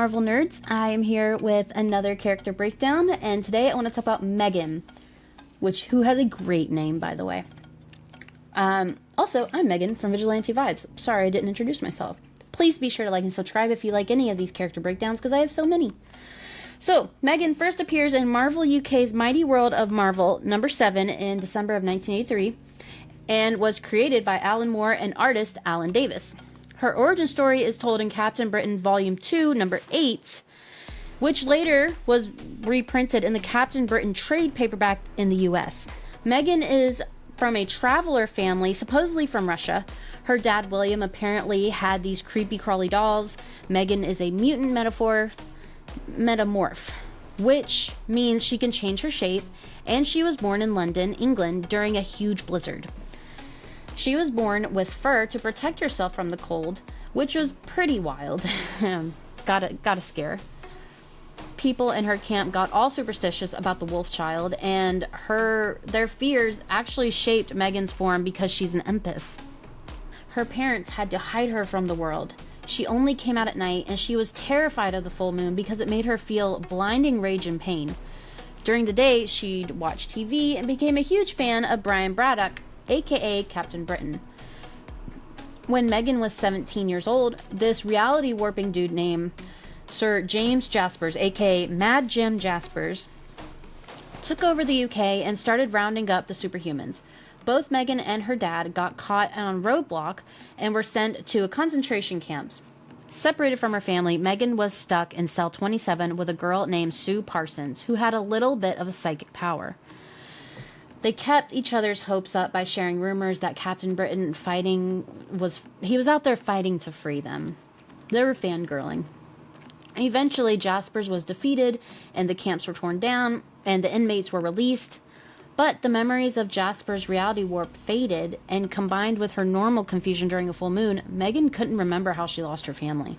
Marvel nerds? I am here with another character breakdown, and today I want to talk about Meggan, who has a great name, by the way. Also, I'm Meggan from Vigilante Vibes. Sorry I didn't introduce myself. Please be sure to like and subscribe if you like any of these character breakdowns, because I have so many. So, Meggan first appears in Marvel UK's Mighty World of Marvel #7 in December of 1983, and was created by Alan Moore and artist Alan Davis. Her origin story is told in Captain Britain Volume 2, number 8, which later was reprinted in the Captain Britain trade paperback in the US. Meggan is from a traveler family, supposedly from Russia. Her dad, William, apparently had these creepy crawly dolls. Meggan is a mutant metamorph, which means she can change her shape, and she was born in London, England, during a huge blizzard. She was born with fur to protect herself from the cold, which was pretty wild. Gotta scare. People in her camp got all superstitious about the wolf child, and their fears actually shaped Meggan's form because she's an empath. Her parents had to hide her from the world. She only came out at night, and she was terrified of the full moon because it made her feel blinding rage and pain. During the day, she'd watch TV and became a huge fan of Brian Braddock, aka Captain Britain. When Meggan was 17 years old, this reality warping dude named Sir James Jaspers, aka Mad Jim Jaspers, took over the UK and started rounding up the superhumans. Both Meggan and her dad got caught on a roadblock and were sent to concentration camps. Separated from her family, Meggan was stuck in cell 27 with a girl named Sue Parsons, who had a little bit of a psychic power. They kept each other's hopes up by sharing rumors that Captain Britain he was out there fighting to free them. They were fangirling. Eventually, Jaspers was defeated, and the camps were torn down, and the inmates were released. But the memories of Jasper's reality warp faded, and combined with her normal confusion during a full moon, Meggan couldn't remember how she lost her family.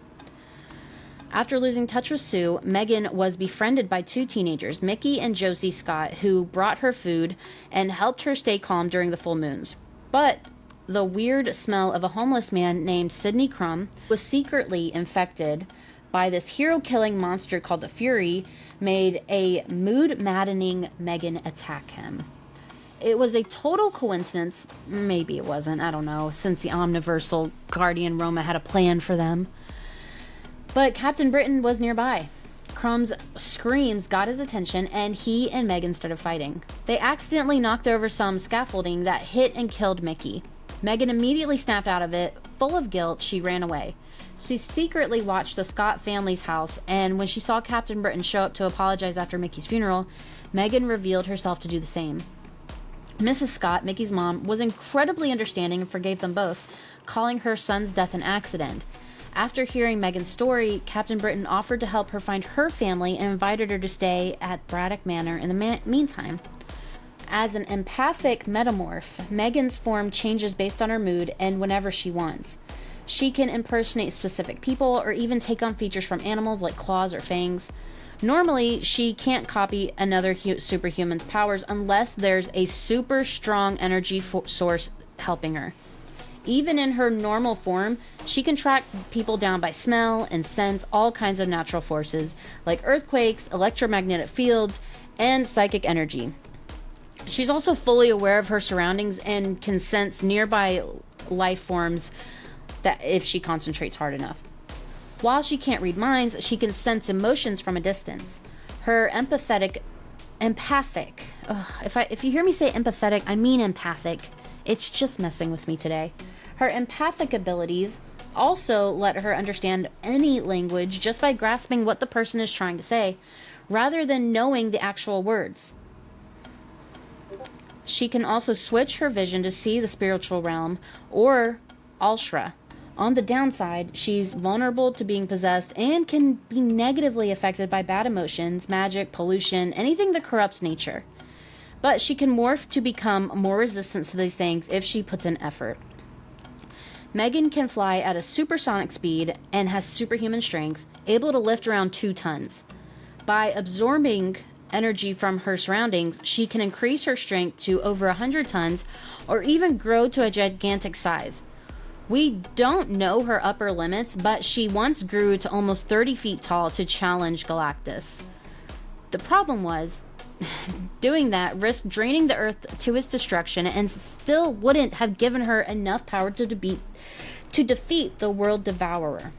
After losing touch with Sue, Meggan was befriended by two teenagers, Mickey and Josie Scott, who brought her food and helped her stay calm during the full moons. But the weird smell of a homeless man named Sidney Crumb was secretly infected by this hero-killing monster called the Fury, made a mood-maddening Meggan attack him. It was a total coincidence. Maybe it wasn't, I don't know, since the Omniversal Guardian Roma had a plan for them. But Captain Britain was nearby. Crumb's screams got his attention, and he and Meggan started fighting. They accidentally knocked over some scaffolding that hit and killed Mickey. Meggan immediately snapped out of it. Full of guilt, she ran away. She secretly watched the Scott family's house, and when she saw Captain Britain show up to apologize after Mickey's funeral, Meggan revealed herself to do the same. Mrs. Scott, Mickey's mom, was incredibly understanding and forgave them both, calling her son's death an accident. After hearing Meggan's story, Captain Britain offered to help her find her family and invited her to stay at Braddock Manor in the meantime. As an empathic metamorph, Meggan's form changes based on her mood and whenever she wants. She can impersonate specific people or even take on features from animals like claws or fangs. Normally, she can't copy another superhuman's powers unless there's a super strong energy source helping her. Even in her normal form, she can track people down by smell and sense all kinds of natural forces, like earthquakes, electromagnetic fields, and psychic energy. She's also fully aware of her surroundings and can sense nearby life forms that if she concentrates hard enough. While she can't read minds, she can sense emotions from a distance. Her empathic. If you hear me say empathetic, I mean empathic. It's just messing with me today. Her empathic abilities also let her understand any language just by grasping what the person is trying to say, rather than knowing the actual words. She can also switch her vision to see the spiritual realm, or Alshra. On the downside, she's vulnerable to being possessed and can be negatively affected by bad emotions, magic, pollution, anything that corrupts nature. But she can morph to become more resistant to these things if she puts in effort. Meggan can fly at a supersonic speed and has superhuman strength, able to lift around 2 tons. By absorbing energy from her surroundings, she can increase her strength to over 100 tons or even grow to a gigantic size. We don't know her upper limits, but she once grew to almost 30 feet tall to challenge Galactus. The problem was, doing that risked draining the Earth to its destruction and still wouldn't have given her enough power to defeat the World Devourer.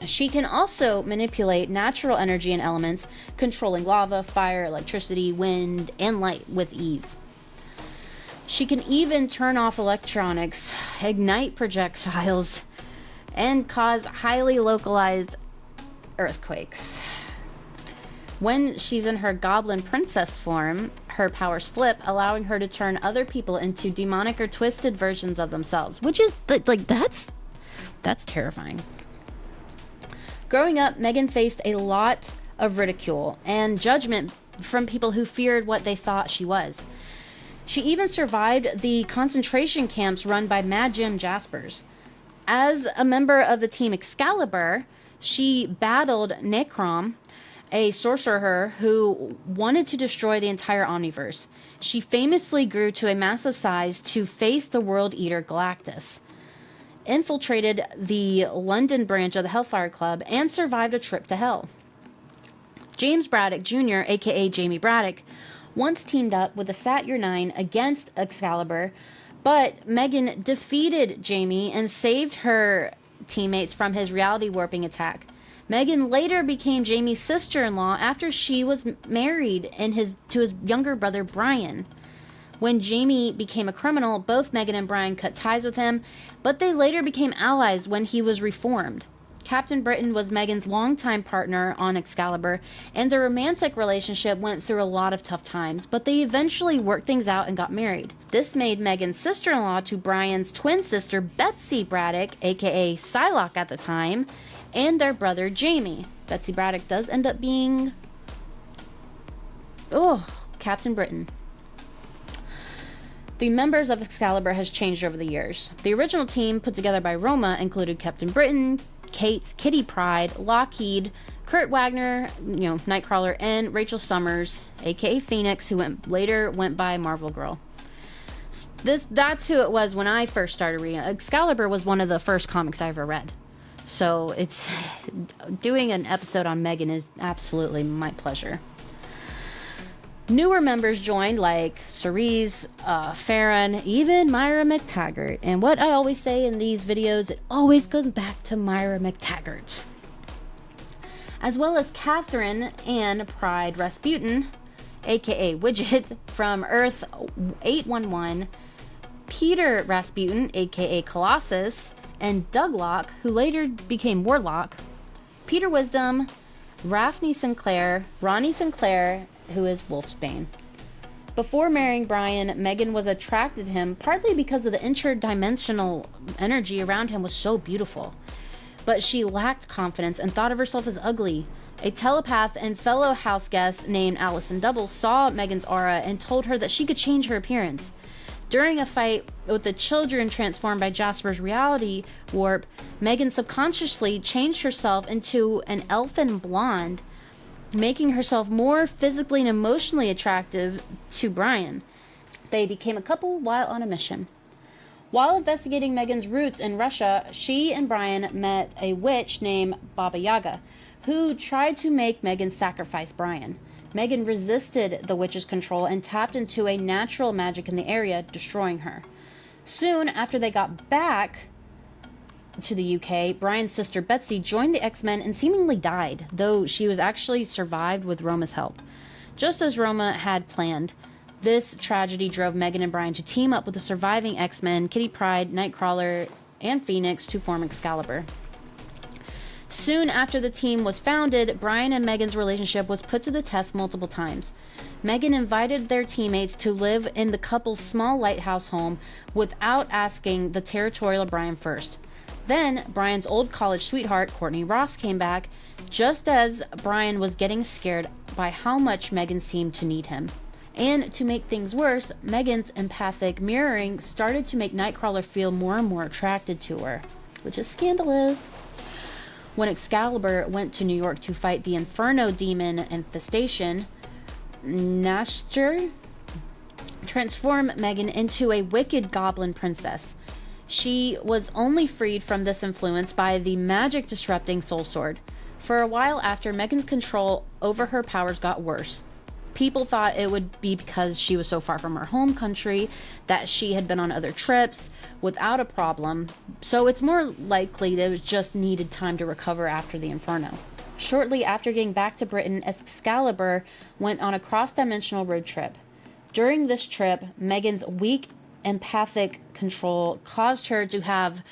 She can also manipulate natural energy and elements, controlling lava, fire, electricity, wind, and light with ease. She can even turn off electronics, ignite projectiles, and cause highly localized earthquakes. When she's in her goblin princess form, her powers flip, allowing her to turn other people into demonic or twisted versions of themselves, which is that's terrifying. Growing up, Meggan faced a lot of ridicule and judgment from people who feared what they thought she was. She even survived the concentration camps run by Mad Jim Jaspers. As a member of the team Excalibur, she battled Necrom, a sorcerer who wanted to destroy the entire Omniverse. She famously grew to a massive size to face the World Eater Galactus, infiltrated the London branch of the Hellfire Club, and survived a trip to Hell. James Braddock Jr., aka Jamie Braddock, once teamed up with the Satyr 9 against Excalibur, but Meggan defeated Jamie and saved her teammates from his reality warping attack. Meggan later became Jamie's sister-in-law after she was married to his younger brother Brian. When Jamie became a criminal, both Meggan and Brian cut ties with him, but they later became allies when he was reformed. Captain Britain was Meggan's longtime partner on Excalibur, and their romantic relationship went through a lot of tough times, but they eventually worked things out and got married. This made Meggan's sister-in-law to Brian's twin sister Betsy Braddock, aka Psylocke at the time, and their brother Jamie. Betsy Braddock does end up being Captain Britain. The members of Excalibur has changed over the years. The original team, put together by Roma, included Captain Britain, Kate, Kitty Pryde, Lockheed, Kurt Wagner, Nightcrawler, and Rachel Summers, aka Phoenix, who later went by Marvel Girl. That's who it was when I first started reading. Excalibur was one of the first comics I ever read. So it's doing an episode on Meggan is absolutely my pleasure. Newer members joined, like Cerise, Farron, even Myra McTaggart. And what I always say in these videos, it always goes back to Myra McTaggart. As well as Catherine Ann Pride Rasputin, aka Widget, from Earth 811, Peter Rasputin, aka Colossus, and Douglock, who later became Warlock, Peter Wisdom, Ronnie Sinclair, who is Wolfsbane. Before marrying Brian, Meggan was attracted to him partly because of the interdimensional energy around him was so beautiful. But she lacked confidence and thought of herself as ugly. A telepath and fellow house guest named Allison Double saw Meggan's aura and told her that she could change her appearance. During a fight with the children transformed by Jasper's reality warp, Meggan subconsciously changed herself into an elfin blonde, making herself more physically and emotionally attractive to Brian. They became a couple while on a mission. While investigating Meggan's roots in Russia, she and Brian met a witch named Baba Yaga, who tried to make Meggan sacrifice Brian. Meggan resisted the witch's control and tapped into a natural magic in the area, destroying her. Soon after they got back to the UK, Brian's sister Betsy joined the X-Men and seemingly died, though she was actually survived with Roma's help. Just as Roma had planned, this tragedy drove Meggan and Brian to team up with the surviving X-Men, Kitty Pryde, Nightcrawler, and Phoenix to form Excalibur. Soon after the team was founded, Brian and Meggan's relationship was put to the test multiple times. Meggan invited their teammates to live in the couple's small lighthouse home without asking the territorial Brian first. Then, Brian's old college sweetheart, Courtney Ross, came back, just as Brian was getting scared by how much Meggan seemed to need him. And to make things worse, Meggan's empathic mirroring started to make Nightcrawler feel more and more attracted to her, which is scandalous. When Excalibur went to New York to fight the Inferno demon infestation, Nastur transformed Meggan into a wicked goblin princess. She was only freed from this influence by the magic disrupting soul sword. For a while after, Meggan's control over her powers got worse. People thought it would be because she was so far from her home country, that she had been on other trips without a problem, so it's more likely that it was just needed time to recover after the Inferno. Shortly after getting back to Britain, Excalibur went on a cross-dimensional road trip. During this trip, Meggan's weak empathic control caused her to have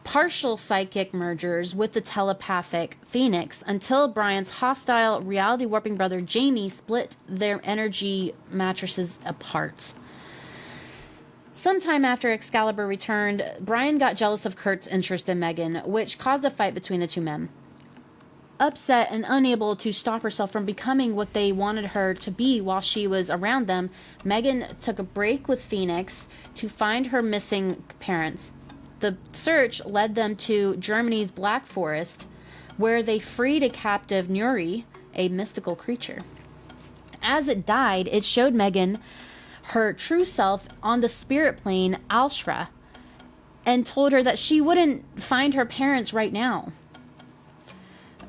partial psychic mergers with the telepathic Phoenix until Brian's hostile reality warping brother Jamie split their energy matrices apart. Sometime after Excalibur returned, Brian got jealous of Kurt's interest in Meggan, which caused a fight between the two men. Upset and unable to stop herself from becoming what they wanted her to be while she was around them, Meggan took a break with Phoenix to find her missing parents. The search led them to Germany's Black Forest, where they freed a captive Nuri, a mystical creature. As it died, it showed Meggan her true self on the spirit plane, Alshra, and told her that she wouldn't find her parents right now.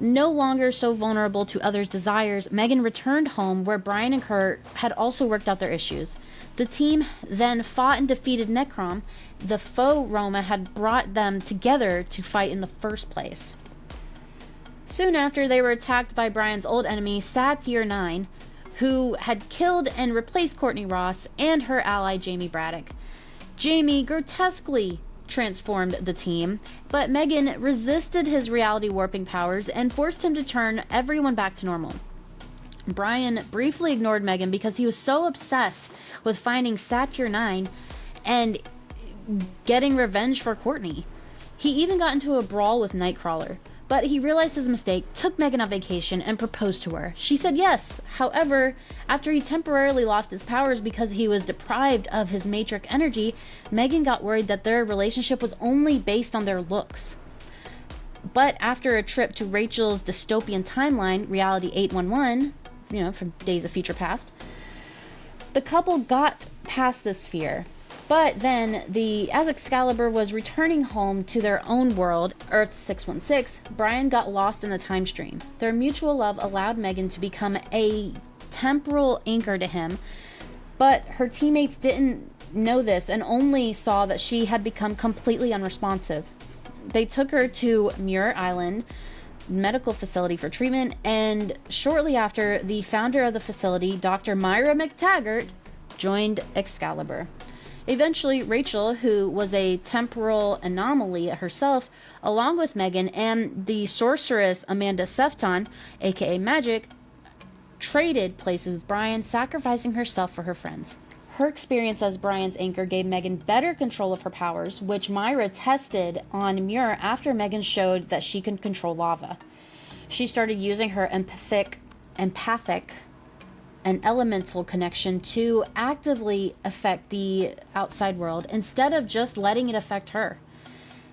No longer so vulnerable to others' desires, Meggan returned home where Brian and Kurt had also worked out their issues. The team then fought and defeated Necrom, the foe Roma had brought them together to fight in the first place. Soon after, they were attacked by Brian's old enemy, Satyr 9, who had killed and replaced Courtney Ross and her ally Jamie Braddock. Jamie grotesquely transformed the team, but Meggan resisted his reality warping powers and forced him to turn everyone back to normal. Brian briefly ignored Meggan because he was so obsessed with finding Satyr 9 and getting revenge for Courtney. He even got into a brawl with Nightcrawler, but he realized his mistake, took Meggan on vacation, and proposed to her. She said yes. However, after he temporarily lost his powers because he was deprived of his matrix energy, Meggan got worried that their relationship was only based on their looks. But after a trip to Rachel's dystopian timeline, Reality 811, from Days of Future Past, the couple got past this fear. But then, as Excalibur was returning home to their own world, Earth 616, Brian got lost in the time stream. Their mutual love allowed Meggan to become a temporal anchor to him, but her teammates didn't know this and only saw that she had become completely unresponsive. They took her to Muir Island medical facility for treatment, and shortly after, the founder of the facility, Dr. Myra McTaggart, joined Excalibur. Eventually, Rachel, who was a temporal anomaly herself, along with Meggan and the sorceress Amanda Sefton, aka Magic, traded places with Brian, sacrificing herself for her friends. Her experience as Brian's anchor gave Meggan better control of her powers, which Myra tested on Muir after Meggan showed that she could control lava. She started using her empathic an elemental connection to actively affect the outside world instead of just letting it affect her.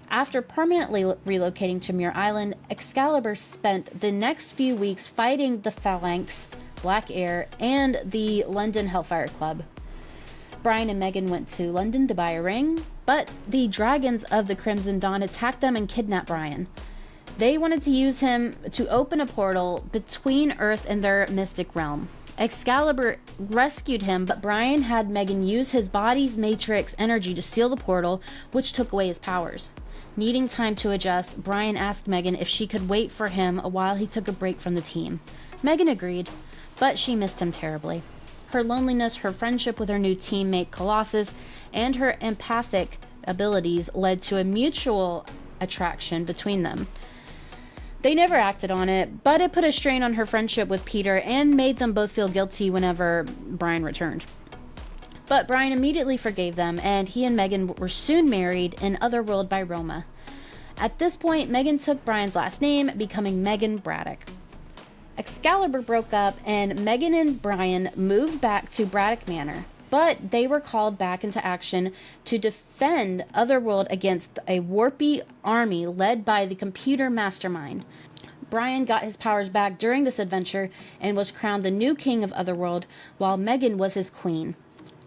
After permanently relocating to Muir Island, Excalibur spent the next few weeks fighting the Phalanx, Black Air, and the London Hellfire Club. Brian and Meggan went to London to buy a ring, but the Dragons of the Crimson Dawn attacked them and kidnapped Brian. They wanted to use him to open a portal between Earth and their mystic realm. Excalibur rescued him, but Brian had Meggan use his body's matrix energy to seal the portal, which took away his powers. Needing time to adjust, Brian asked Meggan if she could wait for him while he took a break from the team. Meggan agreed, but she missed him terribly. Her loneliness, her friendship with her new teammate Colossus, and her empathic abilities led to a mutual attraction between them. They never acted on it, but it put a strain on her friendship with Peter and made them both feel guilty whenever Brian returned. But Brian immediately forgave them, and he and Meggan were soon married in Otherworld by Roma. At this point, Meggan took Brian's last name, becoming Meggan Braddock. Excalibur broke up, and Meggan and Brian moved back to Braddock Manor, but they were called back into action to defend Otherworld against a warpy army led by the computer mastermind. Brian got his powers back during this adventure and was crowned the new king of Otherworld, while Meggan was his queen.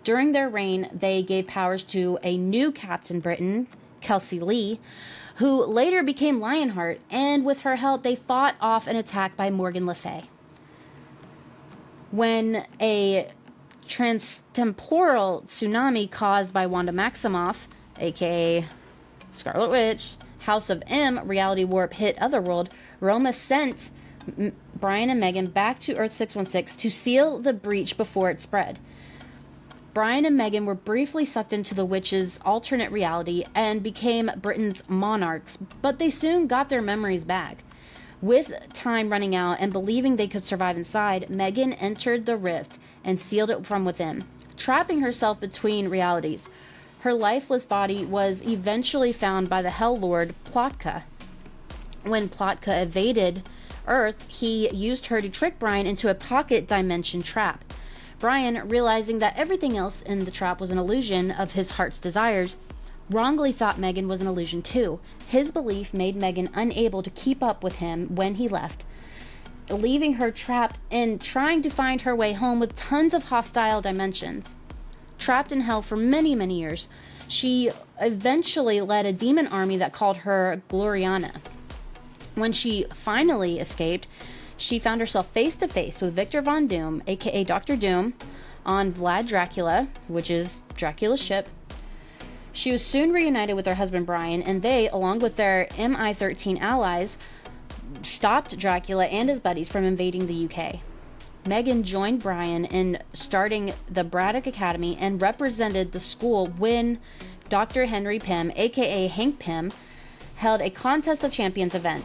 During their reign, they gave powers to a new Captain Britain, Kelsey Lee, who later became Lionheart, and with her help, they fought off an attack by Morgan Le Fay. When a transtemporal tsunami caused by Wanda Maximoff, aka Scarlet Witch, House of M reality warp hit Otherworld, Roma sent Brian and Meggan back to Earth 616 to seal the breach before it spread. Brian and Meggan were briefly sucked into the witch's alternate reality and became Britain's monarchs, but they soon got their memories back. With time running out and believing they could survive inside, Meggan entered the rift and sealed it from within, trapping herself between realities. Her lifeless body was eventually found by the Hell Lord Plotka. When Plotka evaded Earth, he used her to trick Brian into a pocket dimension trap. Brian, realizing that everything else in the trap was an illusion of his heart's desires, wrongly thought Meggan was an illusion too. His belief made Meggan unable to keep up with him when he left, leaving her trapped and trying to find her way home with tons of hostile dimensions. Trapped in hell for many, many years, she eventually led a demon army that called her Gloriana. When she finally escaped, she found herself face to face with Victor Von Doom, aka Dr. Doom, on Vlad Dracula, which is Dracula's ship. She was soon reunited with her husband Brian, and they, along with their MI-13 allies, stopped Dracula and his buddies from invading the UK. Meggan joined Brian in starting the Braddock Academy and represented the school when Dr. Henry Pym, aka Hank Pym, held a Contest of Champions event.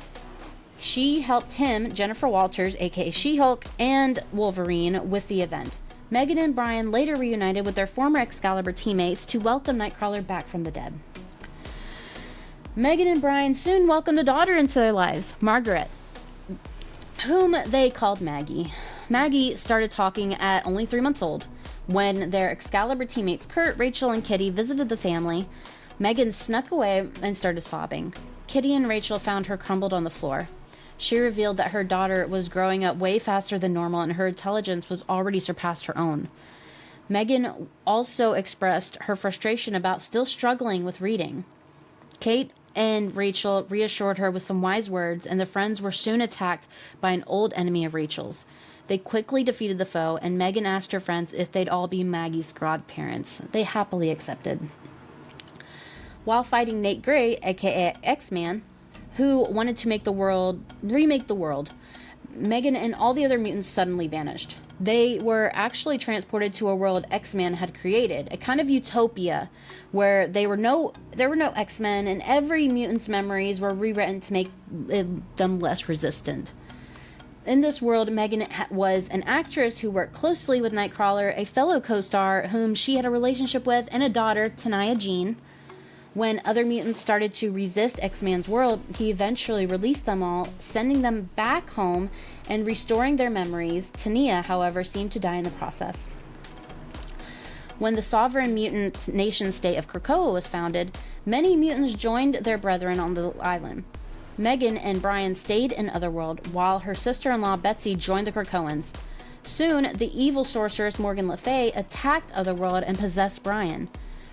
She helped him, Jennifer Walters, aka She-Hulk, and Wolverine with the event. Meggan and Brian later reunited with their former Excalibur teammates to welcome Nightcrawler back from the dead. Meggan and Brian soon welcomed a daughter into their lives, Margaret, whom they called Maggie. Maggie started talking at only 3 months old. When their Excalibur teammates Kurt, Rachel, and Kitty visited the family, Meggan snuck away and started sobbing. Kitty and Rachel found her crumbled on the floor. She revealed that her daughter was growing up way faster than normal and her intelligence was already surpassed her own. Meggan also expressed her frustration about still struggling with reading. Kate and Rachel reassured her with some wise words, and the friends were soon attacked by an old enemy of Rachel's. They quickly defeated the foe, and Meggan asked her friends if they'd all be Maggie's godparents. They happily accepted. While fighting Nate Gray, aka X-Man, who wanted to remake the world, Meggan and all the other mutants suddenly vanished. They were actually transported to a world X-Man had created, a kind of utopia where there were no X-Men, and every mutant's memories were rewritten to make them less resistant. In this world, Meggan was an actress who worked closely with Nightcrawler, a fellow co-star whom she had a relationship with, and a daughter, Tania Jean. When other mutants started to resist X-Man's world, he eventually released them all, sending them back home and restoring their memories. Tania, however, seemed to die in the process. When the sovereign mutant nation-state of Krakoa was founded, many mutants joined their brethren on the island. Meggan and Brian stayed in Otherworld, while her sister-in-law Betsy joined the Krakoans. Soon, the evil sorceress Morgan Le Fay attacked Otherworld and possessed Brian.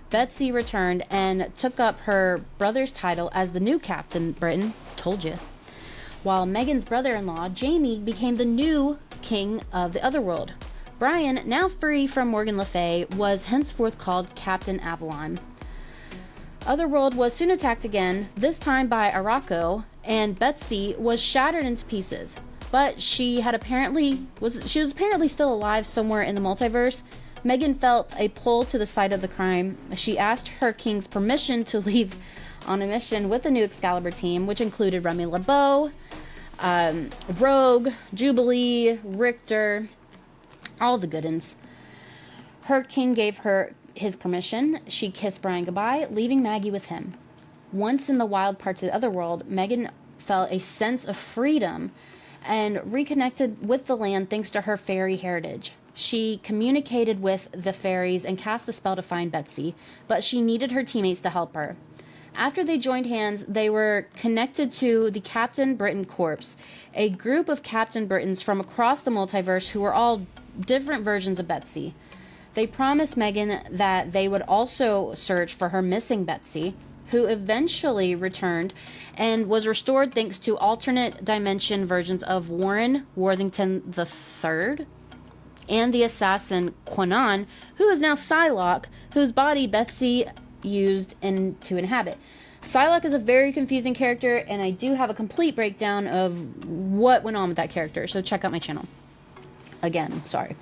Betsy returned and took up her brother's title as the new Captain Britain. Told you. While Meggan's brother-in-law, Jamie, became the new king of the Otherworld. Brian, now free from Morgan Le Fay, was henceforth called Captain Avalon. Otherworld was soon attacked again, this time by Arakko, and Betsy was shattered into pieces. But she was apparently still alive somewhere in the multiverse. Meggan felt a pull to the side of the crime. She asked her king's permission to leave on a mission with the new Excalibur team, which included Remy LeBeau, Rogue, Jubilee, Richter, all the good uns. Her king gave her his permission. She kissed Brian goodbye, leaving Maggie with him. Once in the wild parts of the Otherworld, Meggan felt a sense of freedom and reconnected with the land thanks to her fairy heritage. She communicated with the fairies and cast a spell to find Betsy, but she needed her teammates to help her. After they joined hands, they were connected to the Captain Britain Corps, a group of Captain Britons from across the multiverse who were all different versions of Betsy. They promised Meggan that they would also search for her missing Betsy, who eventually returned and was restored thanks to alternate dimension versions of Warren Worthington III and the assassin Quanon, who is now Psylocke, whose body Betsy used to inhabit. Psylocke is a very confusing character, and I do have a complete breakdown of what went on with that character, so check out my channel. Again, sorry.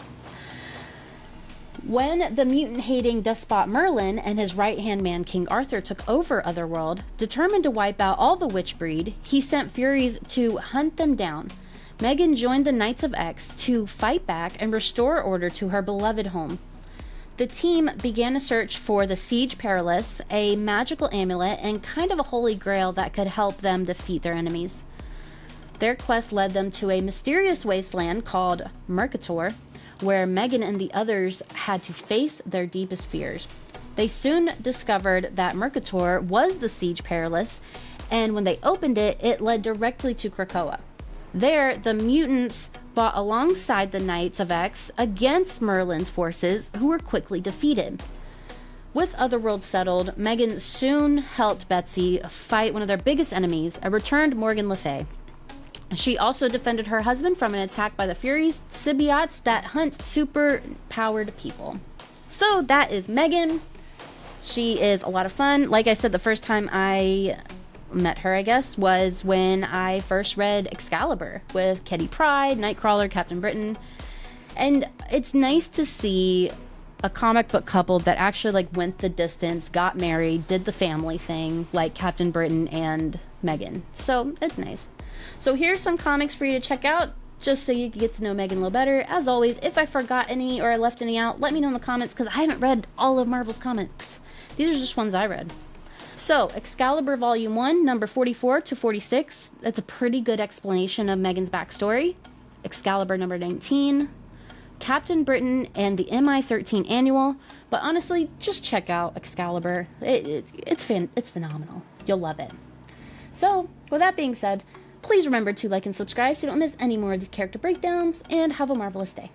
When the mutant-hating despot Merlin and his right-hand man King Arthur took over Otherworld, determined to wipe out all the witch breed, he sent Furies to hunt them down. Meggan joined the Knights of X to fight back and restore order to her beloved home. The team began a search for the Siege Perilous, a magical amulet and kind of a holy grail that could help them defeat their enemies. Their quest led them to a mysterious wasteland called Mercator, where Meggan and the others had to face their deepest fears. They soon discovered that Mercator was the Siege Perilous, and when they opened it, it led directly to Krakoa. There, the mutants fought alongside the Knights of X against Merlin's forces, who were quickly defeated. With Otherworld settled, Meggan soon helped Betsy fight one of their biggest enemies, a returned Morgan Le Fay. She also defended her husband from an attack by the Furies, symbiotes that hunt super-powered people. So that is Meggan. She is a lot of fun. Like I said, the first time I met her, I guess, was when I first read Excalibur with Kitty Pryde, Nightcrawler, Captain Britain. And it's nice to see a comic book couple that actually went the distance, got married, did the family thing, like Captain Britain and Meggan. So it's nice. So here's some comics for you to check out, just so you can get to know Meggan a little better. As always, if I forgot any or I left any out, let me know in the comments, because I haven't read all of Marvel's comics. These are just ones I read. So, Excalibur Volume 1, number 44 to 46. That's a pretty good explanation of Meggan's backstory. Excalibur number 19. Captain Britain and the MI-13 Annual. But honestly, just check out Excalibur. It's phenomenal. You'll love it. So, with that being said, please remember to like and subscribe so you don't miss any more of these character breakdowns, and have a marvelous day.